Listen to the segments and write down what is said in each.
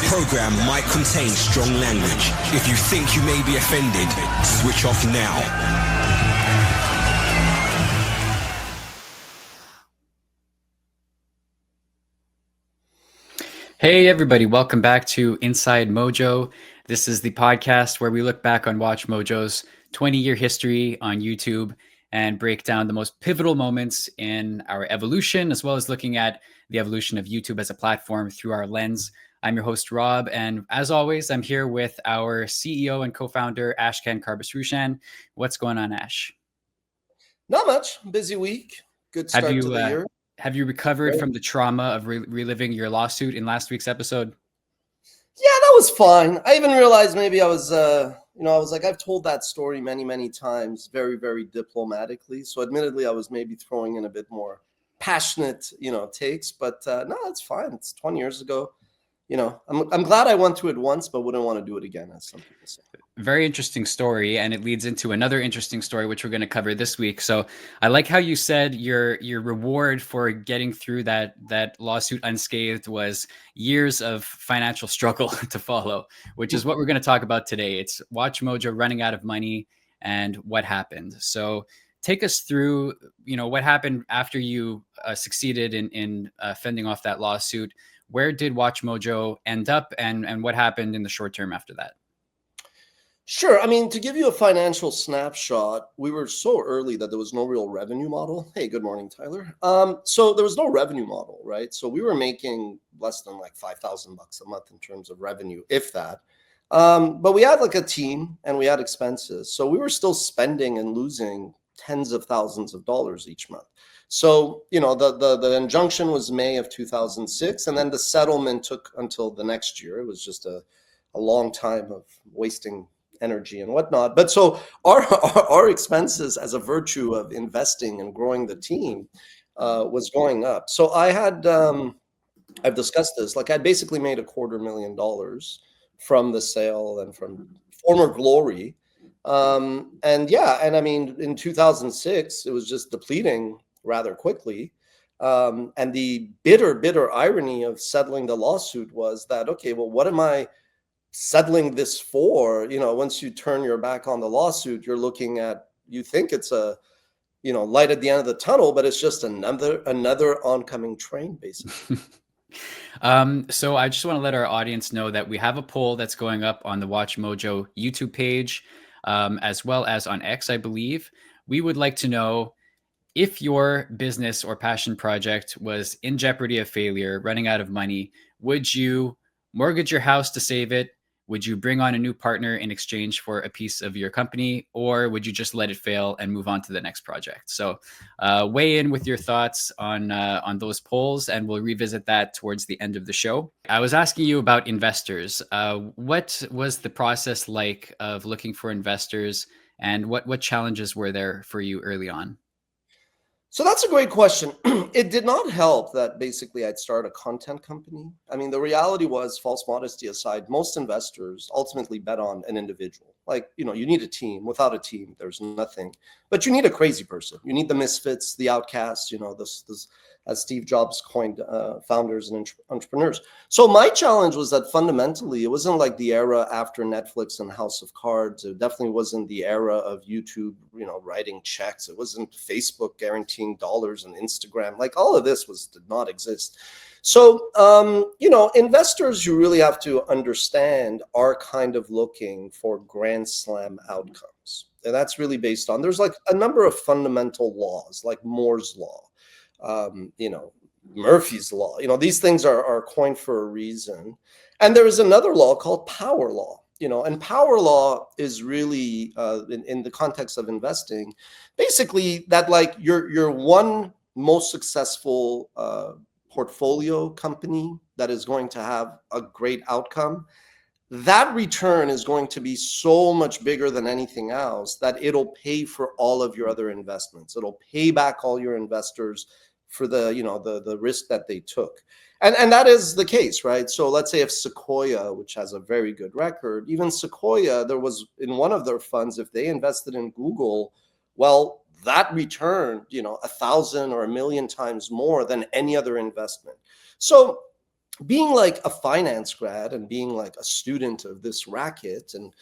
program might contain strong language. If you think you may be offended, switch off now. Hey everybody, welcome back to InsideMojo. This is the podcast where we look back on WatchMojo's 20-year history on YouTube and break down the most pivotal moments in our evolution, as well as looking at the evolution of YouTube as a platform through our lens. I'm your host, Rob, and as always, I'm here with our CEO and co-founder, Ashkan Karbasrushan. What's going on, Ash? Not much. Busy week. Good start to the year. Have you recovered from the trauma of reliving your lawsuit in last week's episode? Yeah, that was fine. I even realized maybe I was, I was like, I've told that story many, many times, very, very diplomatically. So admittedly, I was maybe throwing in a bit more passionate, takes, but no, it's fine. It's 20 years ago. I'm glad I went through it once, but wouldn't want to do it again, as some people say. Very interesting story, and it leads into another interesting story, which we're going to cover this week. So I like how you said your reward for getting through that lawsuit unscathed was years of financial struggle to follow, which is what we're going to talk about today. It's WatchMojo running out of money and what happened. So take us through, what happened after you succeeded in fending off that lawsuit. Where did WatchMojo end up, and what happened in the short term after that? Sure. I mean, to give you a financial snapshot, we were so early that there was no real revenue model. Hey, good morning, Tyler. So there was no revenue model, right? So we were making less than like $5,000 a month in terms of revenue, if that. But we had like a team and we had expenses. So we were still spending and losing tens of thousands of dollars each month. So, the injunction was May of 2006, and then the settlement took until the next year. It was just a long time of wasting energy and whatnot. But so our expenses as a virtue of investing and growing the team was going up. So I had, I've discussed this, like I basically made $250,000 from the sale and from former glory. And I mean, in 2006, it was just depleting rather quickly. And the bitter irony of settling the lawsuit was that, okay, well, what am I settling this for? Once you turn your back on the lawsuit, you're looking at, you think it's a, light at the end of the tunnel, but it's just another oncoming train, basically. So I just want to let our audience know that we have a poll that's going up on the WatchMojo YouTube page, as well as on X, I believe. We would like to know, if your business or passion project was in jeopardy of failure, running out of money, would you mortgage your house to save it? Would you bring on a new partner in exchange for a piece of your company, or would you just let it fail and move on to the next project? So weigh in with your thoughts on those polls, and we'll revisit that towards the end of the show. I was asking you about investors. What was the process like of looking for investors, and what challenges were there for you early on? So that's a great question. It did not help that basically I'd start a content company. I mean, the reality was, false modesty aside, most investors ultimately bet on an individual. Like, you need a team. Without a team, there's nothing. But you need a crazy person. You need the misfits, the outcasts, this as Steve Jobs coined, founders and entrepreneurs. So my challenge was that fundamentally, it wasn't like the era after Netflix and House of Cards. It definitely wasn't the era of YouTube, writing checks. It wasn't Facebook guaranteeing dollars and Instagram. Like all of this did not exist. So, investors, you really have to understand, are kind of looking for grand slam outcomes. And that's really based on, there's like a number of fundamental laws, like Moore's law, Murphy's law. These things are coined for a reason. And there is another law called power law. And power law is really, in the context of investing, basically that like your one most successful portfolio company that is going to have a great outcome, that return is going to be so much bigger than anything else that it'll pay for all of your other investments. It'll pay back all your investors for the risk that they took. And that is the case, right? So let's say if Sequoia, which has a very good record, even Sequoia, there was in one of their funds, if they invested in Google, well, that returned, 1,000 or 1,000,000 times more than any other investment. So being like a finance grad and being like a student of this racket and,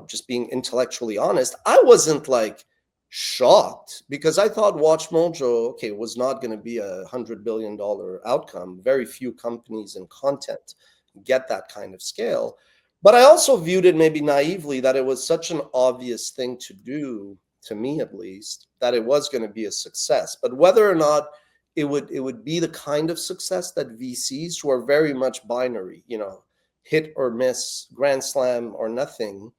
just being intellectually honest, I wasn't like shocked because I thought WatchMojo, okay, was not going to be $100 billion outcome. Very few companies in content get that kind of scale. But I also viewed it maybe naively that it was such an obvious thing to do, to me at least, that it was going to be a success. But whether or not it would be the kind of success that VCs, who are very much binary, hit or miss, grand slam or nothing.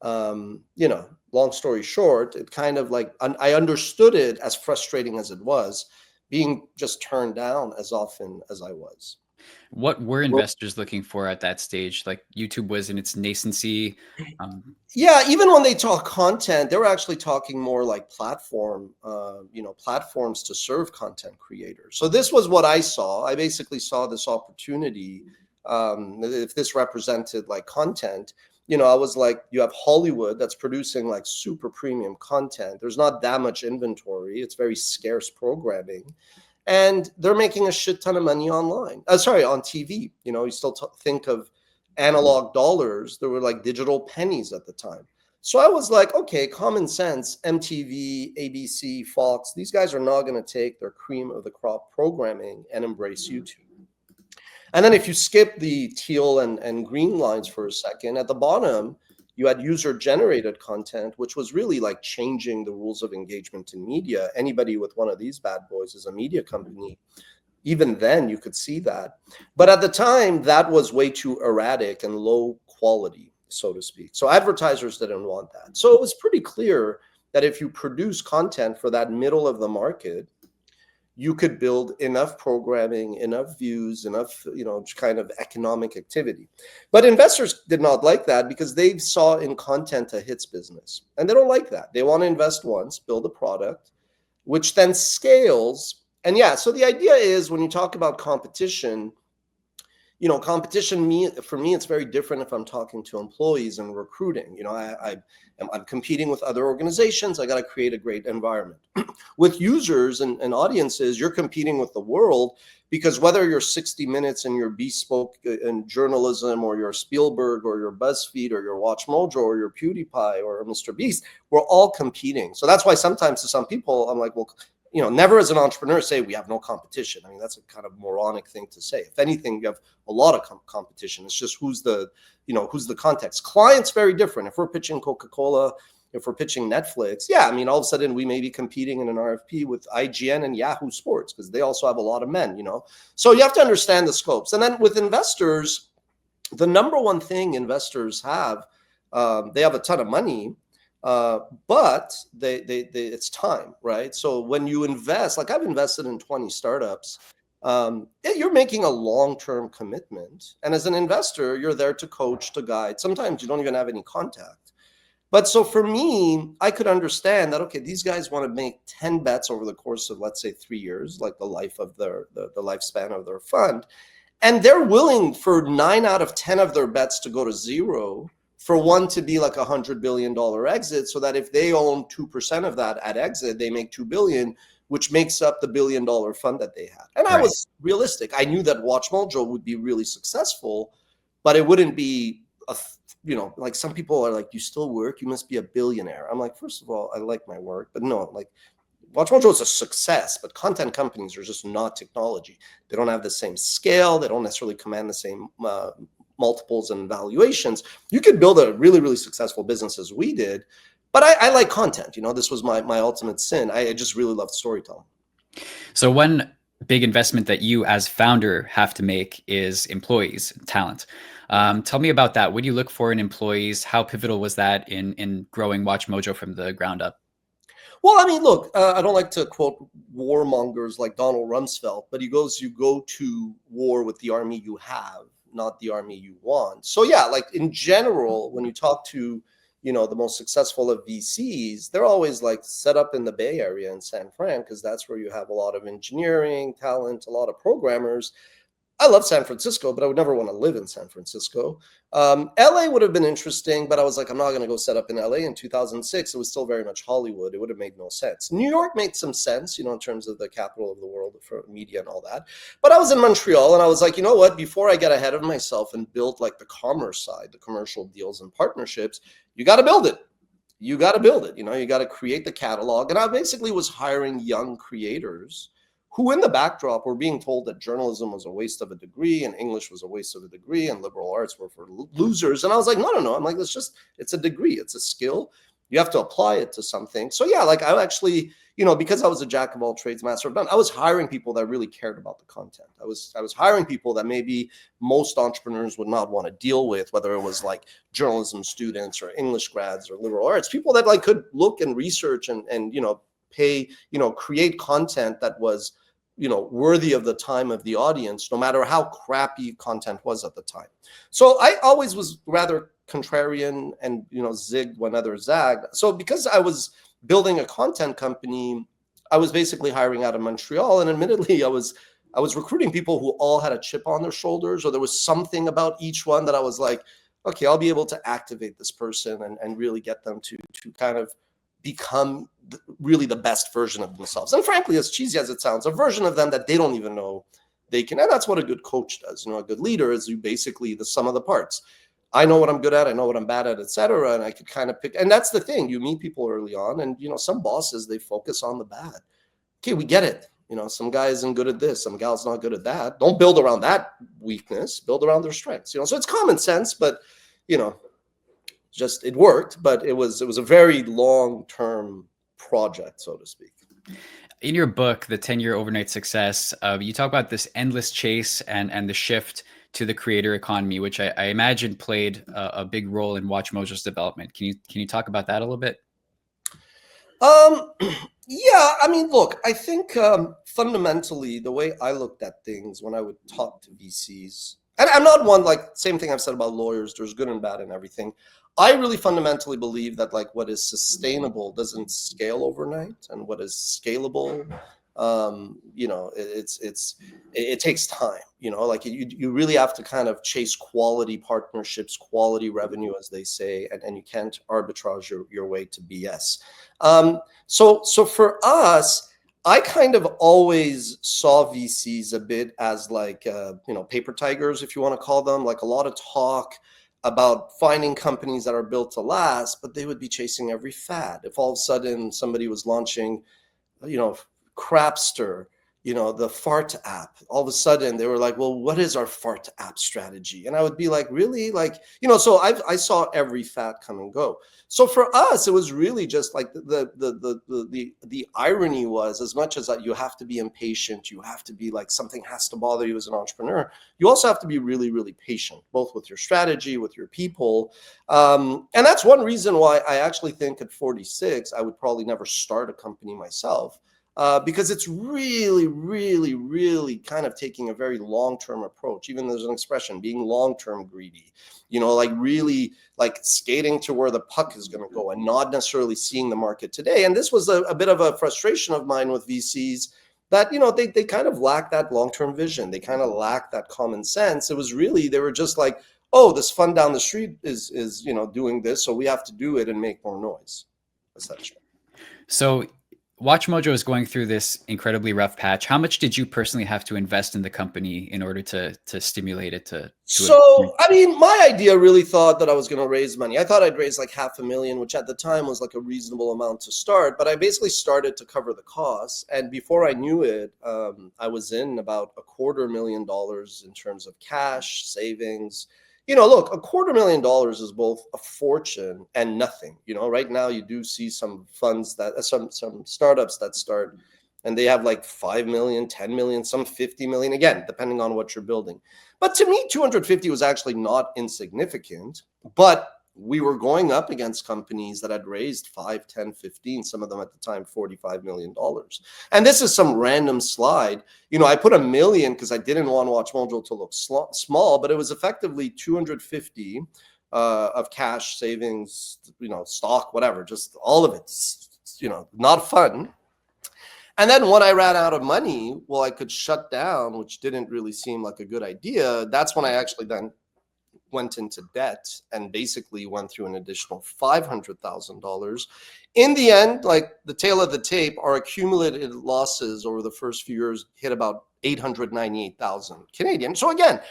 Long story short, it kind of like I understood it, as frustrating as it was, being just turned down as often as I was. What were Well, investors looking for at that stage? Like YouTube was in its nascency. yeah, even when they talk content, they were actually talking more like platforms to serve content creators. So this was what I saw. I basically saw this opportunity. If this represented like content, I was like, you have Hollywood that's producing like super premium content. There's not that much inventory. It's very scarce programming. And they're making a shit ton of money online. On TV. You still think of analog dollars. There were like digital pennies at the time. So I was like, okay, common sense, MTV, ABC, Fox, these guys are not going to take their cream of the crop programming and embrace YouTube. And then if you skip the teal and green lines for a second, at the bottom, you had user generated content, which was really like changing the rules of engagement in media. Anybody with one of these bad boys is a media company. Even then you could see that. But at the time, that was way too erratic and low quality, so to speak. So advertisers didn't want that. So it was pretty clear that if you produce content for that middle of the market, you could build enough programming, enough views, enough, kind of economic activity. But investors did not like that because they saw in content a hits business. And they don't like that. They want to invest once, build a product, which then scales. And yeah, so the idea is when you talk about competition, competition for me, it's very different if I'm talking to employees and recruiting. I'm competing with other organizations. I got to create a great environment. With users and audiences, you're competing with the world, because whether you're 60 Minutes and your bespoke in journalism, or your Spielberg or your BuzzFeed or your WatchMojo or your PewDiePie or Mr. Beast, we're all competing. So that's why sometimes to some people, I'm like, well, never as an entrepreneur say we have no competition. I mean, that's a kind of moronic thing to say. If anything, you have a lot of competition. It's just who's the context. Clients very different. If we're pitching Coca-Cola, if we're pitching Netflix, yeah, I mean, all of a sudden we may be competing in an RFP with IGN and Yahoo Sports because they also have a lot of men, So you have to understand the scopes. And then with investors, the number one thing investors have, they have a ton of money, but they it's time, right? So when you invest, like I've invested in 20 startups, you're making a long-term commitment. And as an investor, you're there to coach, to guide. Sometimes you don't even have any contact. But so for me, I could understand that, okay, these guys want to make 10 bets over the course of, let's say, 3 years, like the life of the lifespan of their fund. And they're willing for 9 out of 10 of their bets to go to zero, for one to be like $100 billion exit, so that if they own 2% of that at exit, they make $2 billion, which makes up the $1 billion fund that they had. And I was realistic. I knew that WatchMojo would be really successful, but it wouldn't be like some people are like, you still work? You must be a billionaire. I'm like, first of all, I like my work, but no, like WatchMojo is a success, but content companies are just not technology. They don't have the same scale. They don't necessarily command the same multiples and valuations. You could build a really, really successful business as we did, but I like content. This was my ultimate sin. I just really loved storytelling. So one big investment that you as founder have to make is employees, talent. Tell me about that. What do you look for in employees? How pivotal was that in growing WatchMojo from the ground up? Well, I mean, look, I don't like to quote warmongers like Donald Rumsfeld, but he goes, you go to war with the army you have, not the army you want. So yeah, like in general, when you talk to, the most successful of VCs, they're always like set up in the Bay Area in San Fran, because that's where you have a lot of engineering talent, a lot of programmers. I love San Francisco, but I would never want to live in San Francisco. LA would have been interesting, but I was like, I'm not going to go set up in LA. In 2006, it was still very much Hollywood. It would have made no sense. New York made some sense, in terms of the capital of the world for media and all that. But I was in Montreal, and I was like, you know what? Before I get ahead of myself and build like the commerce side, the commercial deals and partnerships, you got to build it. You got to build it. You got to create the catalog. And I basically was hiring young creators who in the backdrop were being told that journalism was a waste of a degree and English was a waste of a degree and liberal arts were for losers. And I was like, no. I'm like, it's a degree. It's a skill. You have to apply it to something. So yeah, like I actually, because I was a jack of all trades, master of none, I was hiring people that really cared about the content. I was hiring people that maybe most entrepreneurs would not want to deal with, whether it was like journalism students or English grads or liberal arts, people that like could look and research and pay, create content that was, worthy of the time of the audience, no matter how crappy content was at the time. So I always was rather contrarian and, zigged when others zagged. So because I was building a content company, I was basically hiring out of Montreal. And admittedly, I was recruiting people who all had a chip on their shoulders, or there was something about each one that I was like, okay, I'll be able to activate this person and really get them to kind of become really the best version of themselves. And frankly, as cheesy as it sounds, a version of them that they don't even know they can. And that's what a good coach does. A good leader is you basically the sum of the parts. I know what I'm good at, I know what I'm bad at, etc. And I could kind of pick. And that's the thing. You meet people early on, and some bosses, they focus on the bad. Okay, we get it. Some guy isn't good at this, some gal's not good at that. Don't build around that weakness. Build around their strengths. So it's common sense, but just it worked, but it was a very long-term project, so to speak. In your book, The 10-Year Overnight Success, you talk about this endless chase and the shift to the creator economy, which I imagine played a big role in WatchMojo's development. Can you talk about that a little bit? Yeah, I mean, look, I think fundamentally the way I looked at things when I would talk to VCs, and I'm not one, like, same thing I've said about lawyers, there's good and bad in everything. I really fundamentally believe that like what is sustainable doesn't scale overnight, and what is scalable, it takes time. Like you really have to kind of chase quality partnerships, quality revenue, as they say, and you can't arbitrage your way to BS. So for us, I kind of always saw VCs a bit as like paper tigers, if you want to call them, like a lot of talk about finding companies that are built to last, but they would be chasing every fad. If all of a sudden somebody was launching, Crapster, the fart app, all of a sudden they were like, well, what is our fart app strategy? And I would be like, really? Like, so I saw every fad come and go. So for us, it was really just like the irony was, as much as that you have to be impatient, you have to be like, something has to bother you as an entrepreneur, you also have to be really, really patient, both with your strategy, with your people. And that's one reason why I actually think at 46, I would probably never start a company myself. Because it's really, really, really kind of taking a very long-term approach. Even there's an expression, being long-term greedy, like really like skating to where the puck is going to go and not necessarily seeing the market today. And this was a bit of a frustration of mine with VCs that, they kind of lack that long-term vision. They kind of lack that common sense. It was really, they were just like, oh, this fund down the street is doing this, so we have to do it and make more noise, essentially. So WatchMojo is going through this incredibly rough patch. How much did you personally have to invest in the company in order to stimulate it to So, I mean, my idea really thought that I was going to raise money. I thought I'd raise like $500,000, which at the time was like a reasonable amount to start. But I basically started to cover the costs. And before I knew it, I was in about $250,000 in terms of cash, savings. Look, $250,000 is both a fortune and nothing. Right now you do see some funds that some startups that start and they have like 5 million, 10 million, some 50 million, again, depending on what you're building. But to me, 250 was actually not insignificant, but we were going up against companies that had raised 5, 10, 15, some of them at the time, $45 million. And this is some random slide. I put $1 million because I didn't want WatchMojo to look small, but it was effectively 250 of cash, savings, stock, whatever, just all of it, not fun. And then when I ran out of money, well, I could shut down, which didn't really seem like a good idea. That's when I actually then went into debt and basically went through an additional $500,000. In the end, like the tail of the tape, our accumulated losses over the first few years hit about 898,000 Canadian. So again,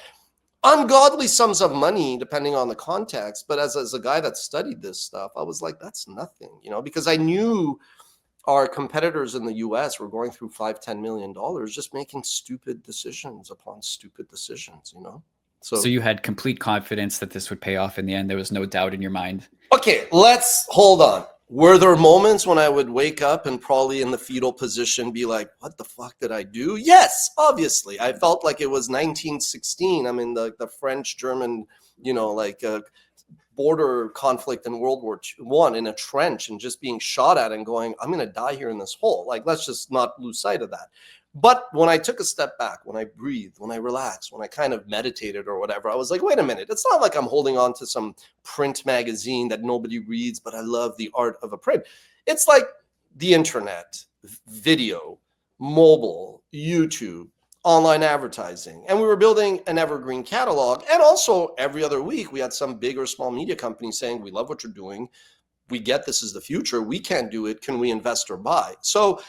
ungodly sums of money depending on the context. But as a guy that studied this stuff, I was like, that's nothing, because I knew our competitors in the US were going through $5-10 million just making stupid decisions upon stupid decisions, So you had complete confidence that this would pay off in the end. There was no doubt in your mind. Okay, let's hold on. Were there moments when I would wake up and probably in the fetal position be like, what the fuck did I do? Yes, obviously. I felt like it was 1916. I'm in the French-German, border conflict in World War I in a trench and just being shot at and going, I'm going to die here in this hole. Like, let's just not lose sight of that. But when I took a step back, when I breathed, when I relaxed, when I kind of meditated or whatever, I was like, wait a minute. It's not like I'm holding on to some print magazine that nobody reads, but I love the art of a print. It's like the internet, video, mobile, YouTube, online advertising. And we were building an evergreen catalog. And also every other week, we had some big or small media company saying, we love what you're doing. We get this is the future. We can't do it. Can we invest or buy? So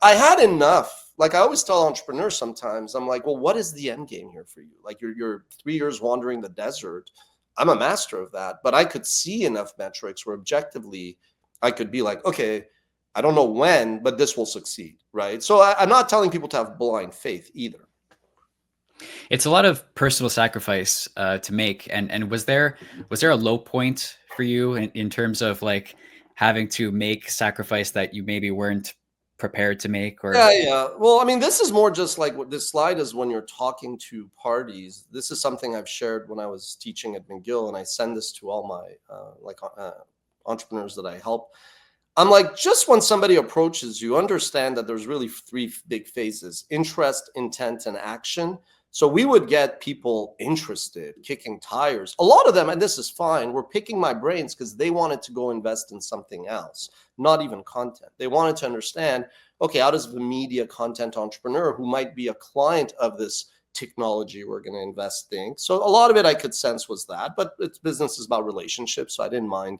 I had enough. Like I always tell entrepreneurs sometimes, I'm like, well, what is the end game here for you? Like you're 3 years wandering the desert. I'm a master of that, but I could see enough metrics where objectively I could be like, okay, I don't know when, but this will succeed, right? So I'm not telling people to have blind faith either. It's a lot of personal sacrifice to make. And was there a low point for you in terms of like having to make sacrifice that you maybe weren't prepared to make? Or yeah. Well, I mean, this is more just like what this slide is when you're talking to parties. This is something I've shared when I was teaching at McGill, and I send this to all my entrepreneurs that I help. I'm like, just when somebody approaches you, understand that there's really 3 big phases: interest, intent, and action. So we would get people interested, kicking tires. A lot of them, and this is fine, were picking my brains because they wanted to go invest in something else, not even content. They wanted to understand, okay, how does the media content entrepreneur who might be a client of this technology we're going to invest in? So a lot of it I could sense was that, but it's business is about relationships. So I didn't mind,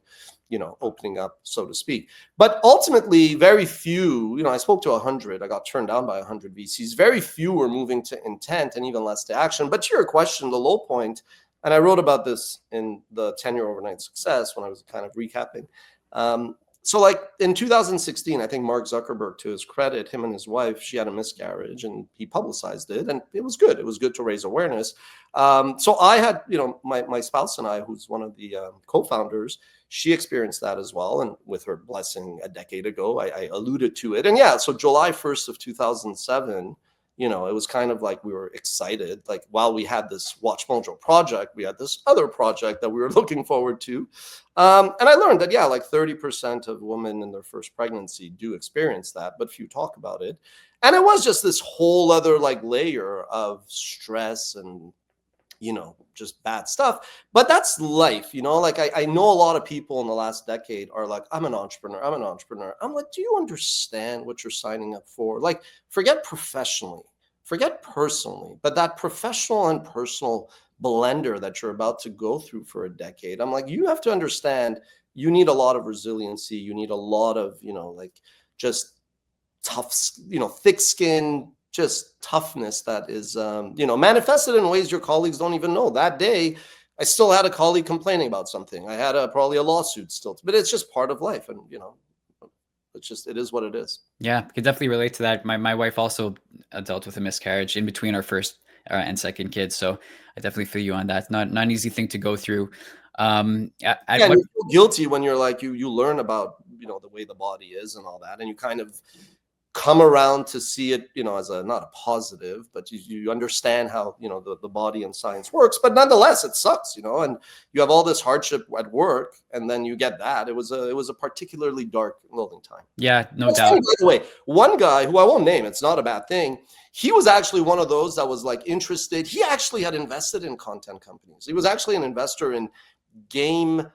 opening up, so to speak. But ultimately, very few, I spoke to 100, I got turned down by 100 VCs. Very few were moving to intent and even less to action. But to your question, the low point, and I wrote about this in the 10-year overnight success when I was kind of recapping. So like in 2016, I think Mark Zuckerberg, to his credit, him and his wife, she had a miscarriage and he publicized it, and it was good. It was good to raise awareness. So I had, my spouse and I, who's one of the co-founders, she experienced that as well. And with her blessing a decade ago, I alluded to it. And yeah, so July 1st of 2007, it was kind of like we were excited. Like while we had this WatchMojo project, we had this other project that we were looking forward to. And I learned that, yeah, like 30% of women in their first pregnancy do experience that, but few talk about it. And it was just this whole other like layer of stress and, just bad stuff. But that's life, like I know a lot of people in the last decade are like, I'm an entrepreneur. I'm like, do you understand what you're signing up for? Like, forget professionally, forget personally, but that professional and personal blender that you're about to go through for a decade. I'm like, you have to understand you need a lot of resiliency. You need a lot of, just tough, thick skin, just toughness that is, manifested in ways your colleagues don't even know. That day, I still had a colleague complaining about something. I had probably a lawsuit still, but it's just part of life. And, it is what it is. Yeah, I can definitely relate to that. My wife also dealt with a miscarriage in between our first and second kids. So I definitely feel you on that. Not an easy thing to go through. You feel guilty when you're like, you learn about, the way the body is and all that. And you kind of come around to see it, as not a positive, but you understand how, the body and science works, but nonetheless, it sucks, and you have all this hardship at work and then you get that. It was a particularly dark, lonely time. Yeah, no doubt. By the way, one guy who I won't name, it's not a bad thing. He was actually one of those that was like interested. He actually had invested in content companies. He was actually an investor in GameSpot,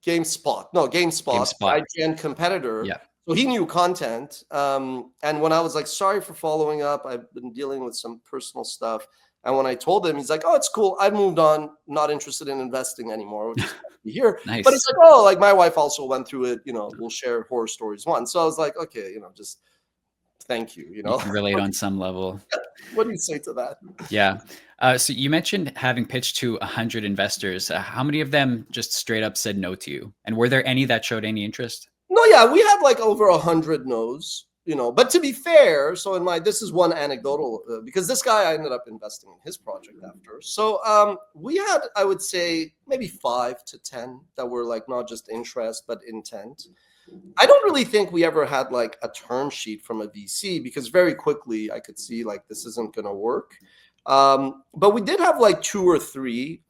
IGN competitor. Yeah. So he knew content. And when I was like, sorry for following up, I've been dealing with some personal stuff. And when I told him, he's like, oh, it's cool. I've moved on, not interested in investing anymore, which is happy to hear. Nice. But he's like, oh, like my wife also went through it, we'll share horror stories once. So I was like, okay, just thank you, You can relate on some level. What do you say to that? Yeah. So you mentioned having pitched to 100 investors. How many of them just straight up said no to you? And were there any that showed any interest? No, yeah, we had like over 100 no's, but to be fair, so this is one anecdotal, because this guy, I ended up investing in his project after. So we had, I would say, maybe 5 to 10 that were like not just interest, but intent. I don't really think we ever had like a term sheet from a VC, because very quickly I could see like this isn't going to work. But we did have like 2 or 3.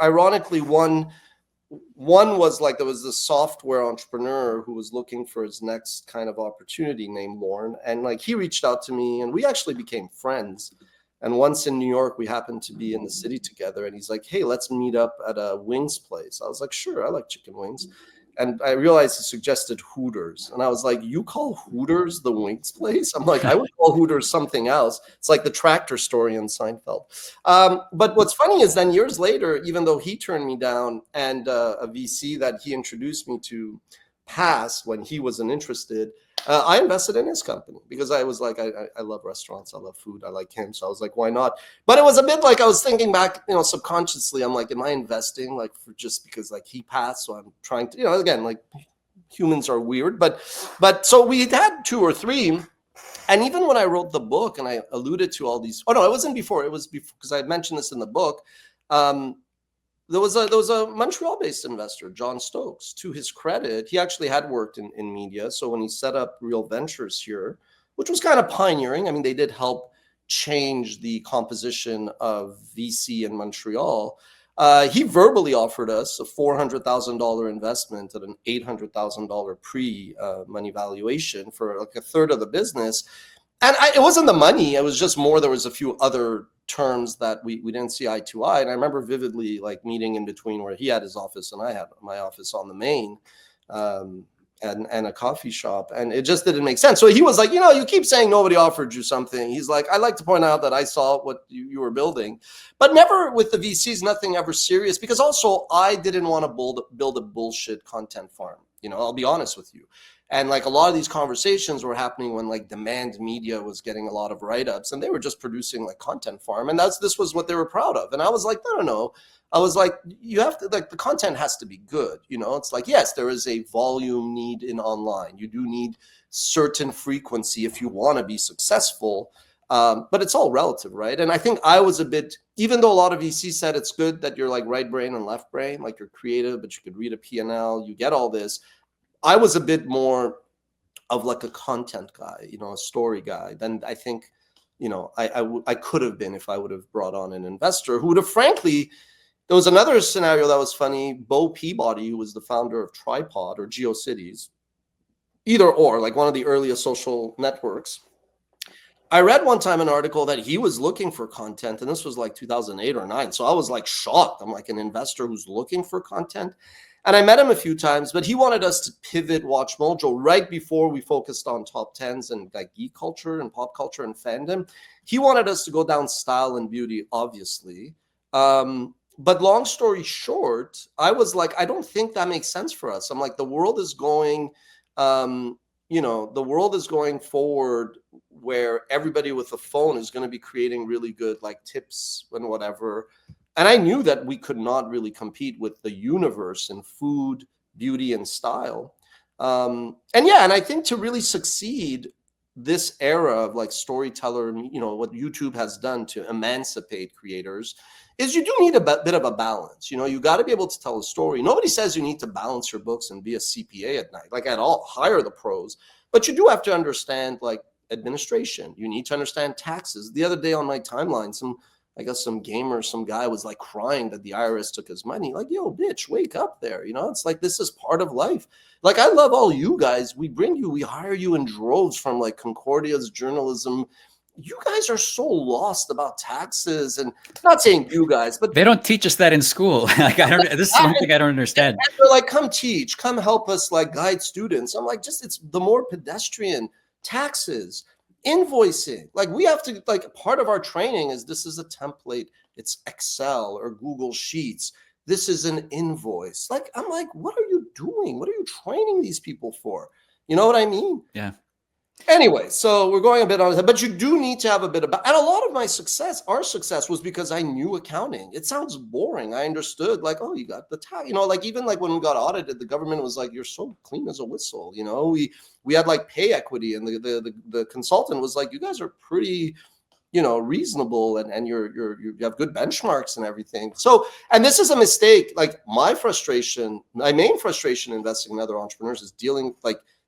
Ironically, one was like, there was this software entrepreneur who was looking for his next kind of opportunity named Lauren. And like, he reached out to me and we actually became friends. And once in New York, we happened to be in the city together. And he's like, hey, let's meet up at a wings place. I was like, sure, I like chicken wings. And I realized he suggested Hooters. And I was like, you call Hooters the wings place? I'm like, I would call Hooters something else. It's like the tractor story in Seinfeld. But what's funny is then years later, even though he turned me down and a VC that he introduced me to passed when he wasn't interested, I invested in his company because I was like, I love restaurants, I love food, I like him. So I was like, why not? But it was a bit like I was thinking back, subconsciously, I'm like, am I investing like for just because like he passed? So I'm trying to, again, like humans are weird, but so we had 2 or 3. And even when I wrote the book and I alluded to all these, oh no, it wasn't before, it was before, because I mentioned this in the book. There was a Montreal-based investor, John Stokes. To his credit, he actually had worked in media. So when he set up Real Ventures here, which was kind of pioneering, I mean, they did help change the composition of VC in Montreal. He verbally offered us a $400,000 investment at an $800,000 pre-money valuation for like a third of the business. And it wasn't the money. It was just more, there was a few other terms that we didn't see eye to eye. And I remember vividly like meeting in between where he had his office and I had my office on the main, and a coffee shop. And it just didn't make sense. So he was like, you keep saying nobody offered you something. He's like, I like to point out that I saw what you were building, but never with the VCs, nothing ever serious, because also I didn't want to build a bullshit content farm. I'll be honest with you. And like a lot of these conversations were happening when like demand media was getting a lot of write-ups and they were just producing like content farm. And this was what they were proud of. And I was like, no. I was like, you have to, like, the content has to be good. It's like, yes, there is a volume need in online. You do need certain frequency if you want to be successful. But it's all relative, right? And I think I was a bit, even though a lot of VCs said it's good that you're like right brain and left brain, like you're creative, but you could read a P&L, you get all this. I was a bit more of like a content guy, a story guy than I think, I could have been if I would have brought on an investor who would have, frankly, there was another scenario that was funny. Bo Peabody, who was the founder of Tripod or GeoCities, either or, like one of the earliest social networks. I read one time an article that he was looking for content, and this was like 2008 or 9. So I was like shocked. I'm like, an investor who's looking for content. And I met him a few times, but he wanted us to pivot WatchMojo right before we focused on top 10s and like geek culture and pop culture and fandom. He wanted us to go down style and beauty, obviously. But long story short, I was like, I don't think that makes sense for us. I'm like, the world is going, the world is going forward where everybody with a phone is going to be creating really good like tips and whatever. And I knew that we could not really compete with the universe in food, beauty, and style. And I think to really succeed this era of like storyteller, what YouTube has done to emancipate creators is you do need a bit of a balance. You got to be able to tell a story. Nobody says you need to balance your books and be a CPA at night, like at all, hire the pros. But you do have to understand like administration. You need to understand taxes. The other day on my timeline, some guy was like crying that the IRS took his money. Like, yo, bitch, wake up there. It's like, this is part of life. Like, I love all you guys. We hire you in droves from like Concordia's journalism you guys are so lost about taxes, and not saying you guys, but they don't teach us that in school. Like, I don't, this is one thing I don't understand. and they're like, come teach, come help us, like guide students. I'm like, just, it's the more pedestrian taxes, invoicing. Like, we have to, like, part of our training is, this is a template. It's Excel or Google Sheets. This is an invoice. Like, I'm like, what are you doing? What are you training these people for? You know what I mean? Yeah. Anyway, so we're going a bit on that, but you do need to have a bit about, and a lot of my success, our success, was because I knew accounting. It sounds boring. I understood, like, oh, you got the tax, you know, like, even like when we got audited, the government was like, you're so clean as a whistle. You know, we had like pay equity, and the consultant was like, you guys are pretty, you know, reasonable, and you have good benchmarks and everything. So, and this is a mistake. Like, my main frustration investing in other entrepreneurs is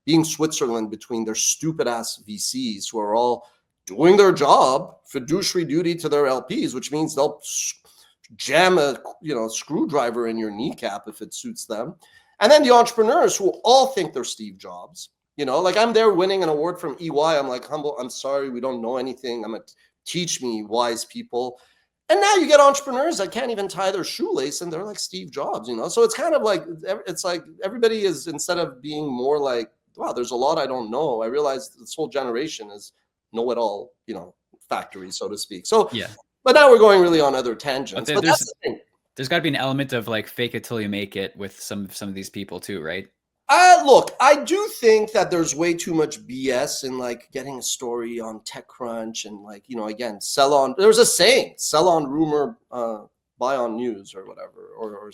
being Switzerland between their stupid ass VCs who are all doing their job, fiduciary duty to their LPs, which means they'll jam a, you know, screwdriver in your kneecap if it suits them. And then the entrepreneurs who all think they're Steve Jobs. You know, like, I'm there winning an award from EY. I'm like, humble, I'm sorry, we don't know anything. Teach me, wise people. And now you get entrepreneurs that can't even tie their shoelace, and they're like Steve Jobs, you know? So it's kind of like, it's like everybody is, instead of being more like, wow, there's a lot I don't know, I realize this whole generation is know-it-all, you know, factory, so to speak. So, yeah. But now we're going really on other tangents. But that's the thing. There's got to be an element of like fake it till you make it with some of these people too, right? Look, I do think that there's way too much BS in like getting a story on TechCrunch and, like, you know, again, sell on. There's a saying: sell on rumor, buy on news, or whatever, or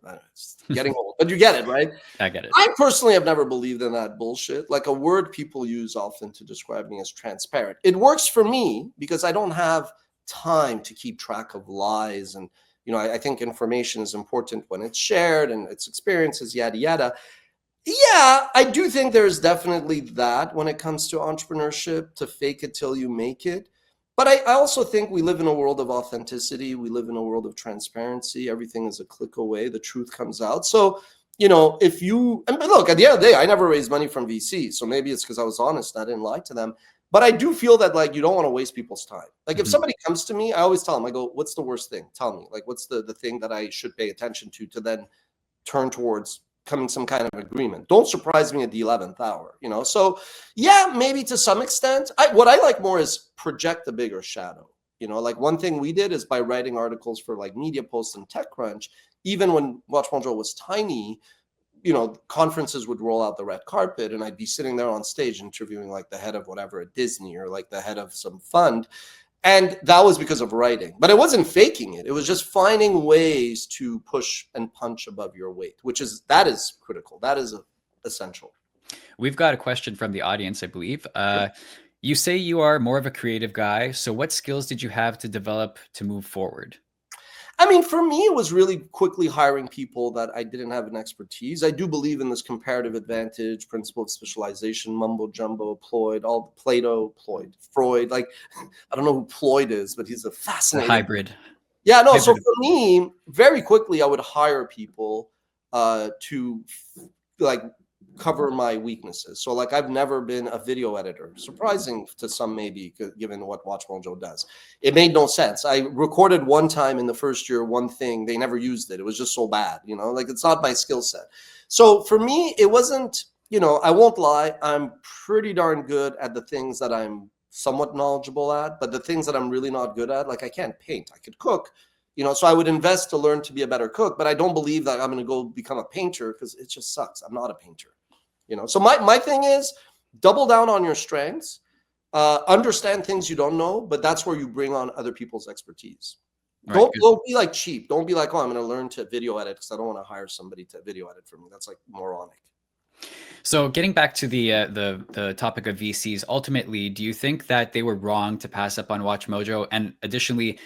I don't know, it's getting old, but you get it, right? I get it. I personally have never believed in that bullshit. Like, a word people use often to describe me as transparent. It works for me because I don't have time to keep track of lies. And, you know, I think information is important when it's shared, and its experiences, yada, yada. Yeah, I do think there's definitely that when it comes to entrepreneurship, to fake it till you make it. But I also think we live in a world of authenticity. We live in a world of transparency. Everything is a click away. The truth comes out. So, you know, if you, and look, at the end of the day, I never raised money from VC. So maybe it's because I was honest. I didn't lie to them. But I do feel that, like, you don't want to waste people's time. Like, if somebody comes to me, I always tell them, I go, what's the worst thing? Tell me. Like, what's the thing that I should pay attention to then turn towards coming some kind of agreement. Don't surprise me at the 11th hour, you know? So yeah, maybe to some extent. What I like more is project the bigger shadow. You know, like, one thing we did is by writing articles for like Media Post and TechCrunch, even when WatchMojo was tiny, you know, conferences would roll out the red carpet, and I'd be sitting there on stage interviewing like the head of whatever at Disney, or like the head of some fund. And that was because of writing. But it wasn't faking it. It was just finding ways to push and punch above your weight, that is critical. That is essential. We've got a question from the audience, I believe. You say you are more of a creative guy. So what skills did you have to develop to move forward? I mean, for me, it was really quickly hiring people that I didn't have an expertise. I do believe in this comparative advantage, principle of specialization, mumbo jumbo, Freud. Like, I don't know who Floyd is, but he's a fascinating hybrid. Yeah, no. So for me, very quickly, I would hire people to like cover my weaknesses. So like, I've never been a video editor, surprising to some maybe, given what WatchMojo does. It made no sense. I recorded one time in the first year, one thing, they never used it. It was just so bad, you know, like, it's not my skill set. So for me, it wasn't, you know, I won't lie, I'm pretty darn good at the things that I'm somewhat knowledgeable at, but the things that I'm really not good at, like, I can't paint, I could cook, you know, so I would invest to learn to be a better cook, but I don't believe that I'm going to go become a painter, because it just sucks. I'm not a painter. You know, so my thing is, double down on your strengths, understand things you don't know, but that's where you bring on other people's expertise. Right, don't be like cheap. Don't be like, oh, I'm going to learn to video edit because I don't want to hire somebody to video edit for me. That's like moronic. So getting back to the topic of VCs, ultimately, do you think that they were wrong to pass up on WatchMojo? And additionally,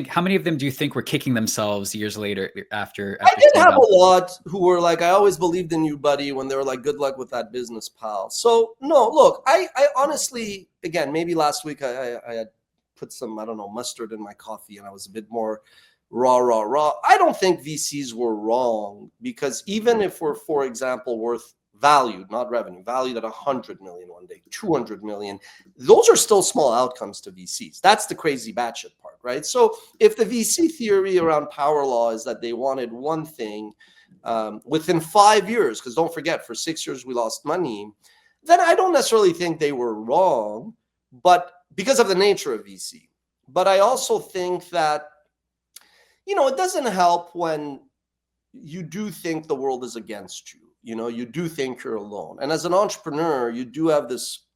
how many of them do you think were kicking themselves years later after I did have a lot who were like, I always believed in you, buddy, when they were like, good luck with that business, pal. So no, look, I honestly, again, maybe last week I had put some, I don't know, mustard in my coffee, and I was a bit more raw. I don't think VCs were wrong, because even if we're, for example, worth valued, not revenue, valued at 100 million one day, 200 million. Those are still small outcomes to VCs. That's the crazy batshit part, right? So if the VC theory around power law is that they wanted one thing within 5 years, because don't forget, for 6 years we lost money, then I don't necessarily think they were wrong, but because of the nature of VC. But I also think that, it doesn't help when you do think the world is against you. You do think you're alone. And as an entrepreneur, you do have this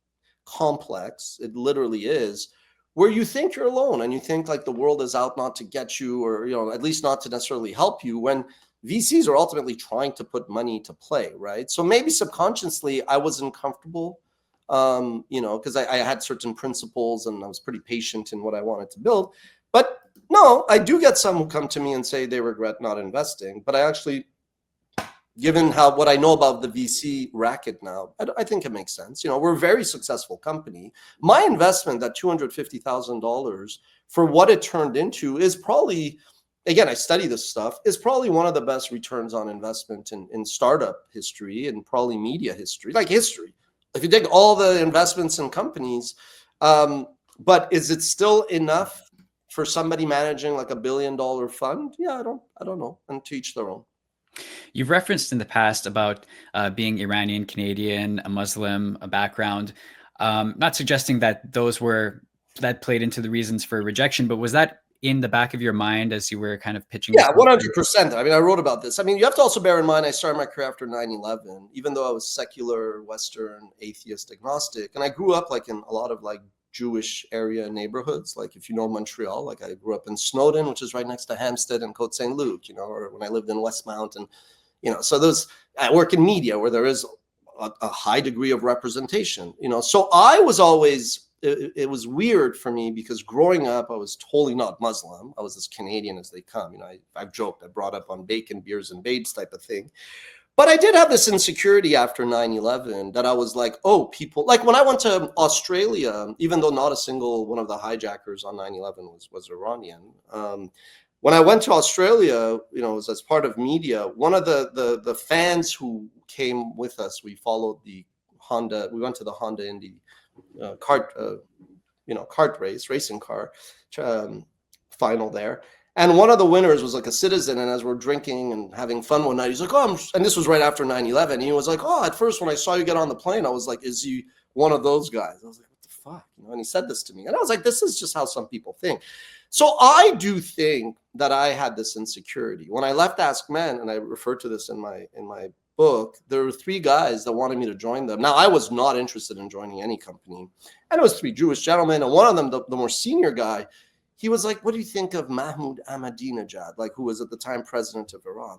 complex, it literally is, where you think you're alone and you think like the world is out not to get you, or, at least not to necessarily help you, when VCs are ultimately trying to put money to play, right? So maybe subconsciously I wasn't comfortable, because I had certain principles and I was pretty patient in what I wanted to build. But no, I do get some who come to me and say they regret not investing. But I actually, given what I know about the VC racket now, I think it makes sense. We're a very successful company. My investment, that $250,000, for what it turned into, is probably, again, I study this stuff, is probably one of the best returns on investment in startup history and probably media history, like history. If you take all the investments in companies, but is it still enough for somebody managing like $1 billion fund? Yeah, I don't know. And to each their own. You've referenced in the past about being Iranian, Canadian, a Muslim, a background. Not suggesting that that played into the reasons for rejection, but was that in the back of your mind as you were kind of pitching? Yeah, 100%. I mean, I wrote about this. I mean, you have to also bear in mind, I started my career after 9/11, even though I was secular, Western, atheist, agnostic. And I grew up like in a lot of like Jewish area neighborhoods. Like if you know Montreal, like I grew up in Snowden, which is right next to Hampstead and Côte Saint Luc, or when I lived in Westmount, and, so I work in media where there is a high degree of representation, so I was always, it was weird for me because growing up, I was totally not Muslim. I was as Canadian as they come. I've joked, I brought up on bacon, beers, and babes type of thing. But I did have this insecurity after 9/11 that I was like, oh, people, like when I went to Australia, even though not a single one of the hijackers on 9/11 was Iranian. When I went to Australia, it was as part of media, one of the fans who came with us, we followed the Honda, we went to the Honda Indy kart race, racing car final there. And one of the winners was like a citizen. And as we're drinking and having fun one night, he's like, oh, and this was right after 9/11. And he was like, oh, at first when I saw you get on the plane, I was like, is he one of those guys? I was like, what the fuck? And he said this to me. And I was like, this is just how some people think. So I do think that I had this insecurity. When I left Ask Men, and I refer to this in my book, there were 3 guys that wanted me to join them. Now, I was not interested in joining any company. And it was 3 Jewish gentlemen. And one of them, the more senior guy, he was like, what do you think of Mahmoud Ahmadinejad, like who was at the time president of Iran?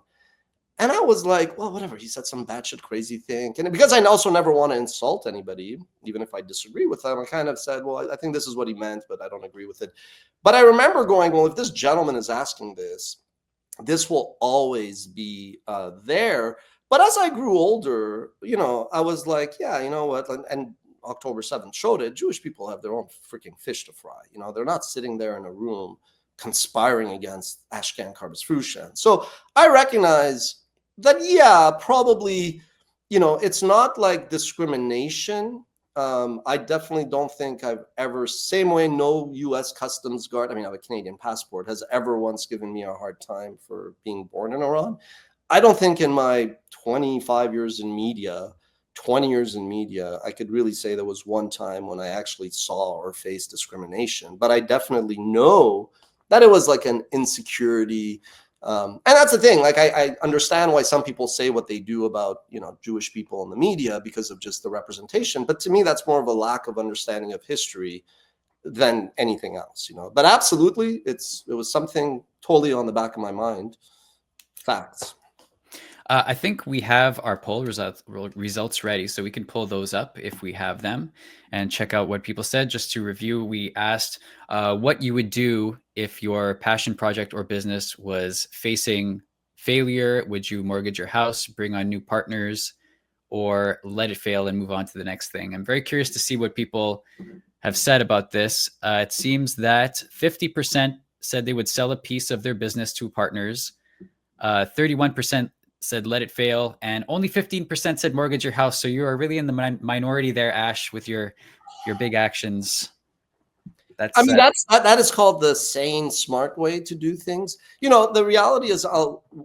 And I was like, well, whatever. He said some batshit crazy thing. And because I also never want to insult anybody, even if I disagree with them, I kind of said, well, I think this is what he meant, but I don't agree with it. But I remember going, well, if this gentleman is asking this, this will always be there. But as I grew older, I was like, yeah, you know what? And October 7th showed it. Jewish people have their own freaking fish to fry. They're not sitting there in a room conspiring against Ashkan Karbas-Frushan. So I recognize that, yeah, probably, it's not like discrimination. I definitely don't think I've ever, same way no U.S. Customs Guard, I have a Canadian passport, has ever once given me a hard time for being born in Iran. I don't think in my 25 years in media, 20 years in media, I could really say there was one time when I actually saw or faced discrimination. But I definitely know that it was like an insecurity. And that's the thing. Like I understand why some people say what they do about, Jewish people in the media because of just the representation. But to me, that's more of a lack of understanding of history than anything else, But absolutely, it was something totally on the back of my mind. Facts. I think we have our poll results ready, so we can pull those up if we have them and check out what people said. Just to review, we asked what you would do if your passion project or business was facing failure. Would you mortgage your house, bring on new partners, or let it fail and move on to the next thing? I'm very curious to see what people have said about this. It seems that 50% said they would sell a piece of their business to partners. 31% said let it fail, and only 15% said mortgage your house. So you are really in the minority there, Ash, with your big actions. I mean, that is called the sane, smart way to do things. You know, the reality is,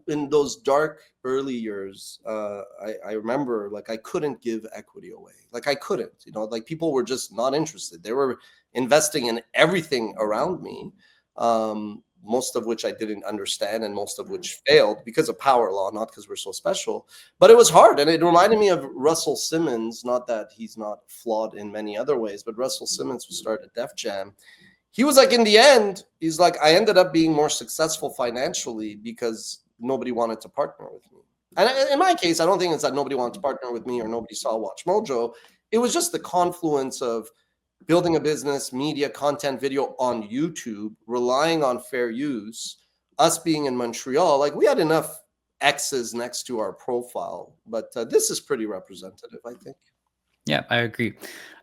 in those dark early years, I remember like I couldn't give equity away. Like I couldn't, you know, like people were just not interested. They were investing in everything around me, most of which I didn't understand and most of which failed because of power law, not because we're so special. But it was hard. And it reminded me of Russell Simmons, not that he's not flawed in many other ways, but Russell Simmons, who started Def Jam. He was like, in the end, he's like, I ended up being more successful financially because nobody wanted to partner with me. And in my case, I don't think it's that nobody wanted to partner with me or nobody saw WatchMojo. It was just the confluence of building a business, media, content, video on YouTube, relying on fair use, us being in Montreal. Like we had enough X's next to our profile, but this is pretty representative, I think. Yeah, I agree.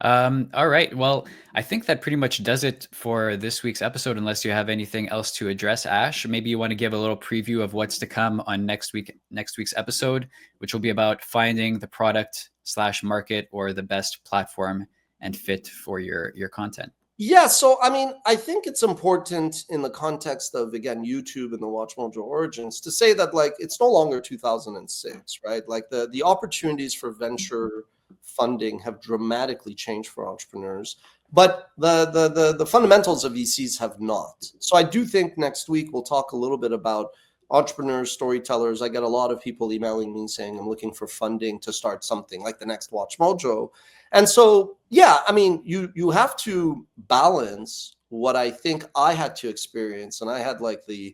All right. Well, I think that pretty much does it for this week's episode, unless you have anything else to address, Ash. Maybe you want to give a little preview of what's to come on next week's episode, which will be about finding the product/market or the best platform and fit for your content. Yeah, so I mean, I think it's important in the context of, again, YouTube and the WatchMojo origins to say that like it's no longer 2006, right? Like the opportunities for venture funding have dramatically changed for entrepreneurs, but the fundamentals of VCs have not. So I do think next week we'll talk a little bit about entrepreneurs, storytellers. I get a lot of people emailing me saying I'm looking for funding to start something like the next WatchMojo. And so, yeah, I mean, you have to balance what I think I had to experience. And I had like the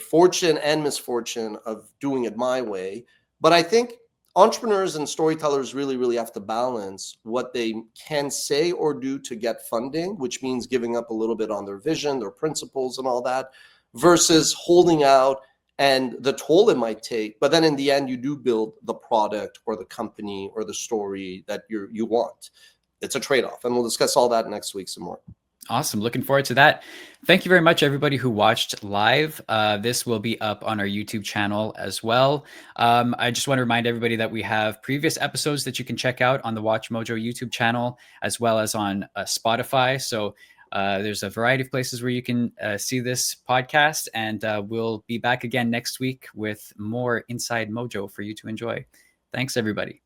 fortune and misfortune of doing it my way. But I think entrepreneurs and storytellers really, really have to balance what they can say or do to get funding, which means giving up a little bit on their vision, their principles and all that, versus holding out and the toll it might take. But then in the end, you do build the product or the company or the story that you want. It's a trade-off. And we'll discuss all that next week some more. Awesome. Looking forward to that. Thank you very much, everybody who watched live. This will be up on our YouTube channel as well. I just want to remind everybody that we have previous episodes that you can check out on the WatchMojo YouTube channel, as well as on Spotify. So there's a variety of places where you can see this podcast, and we'll be back again next week with more Inside Mojo for you to enjoy. Thanks, everybody.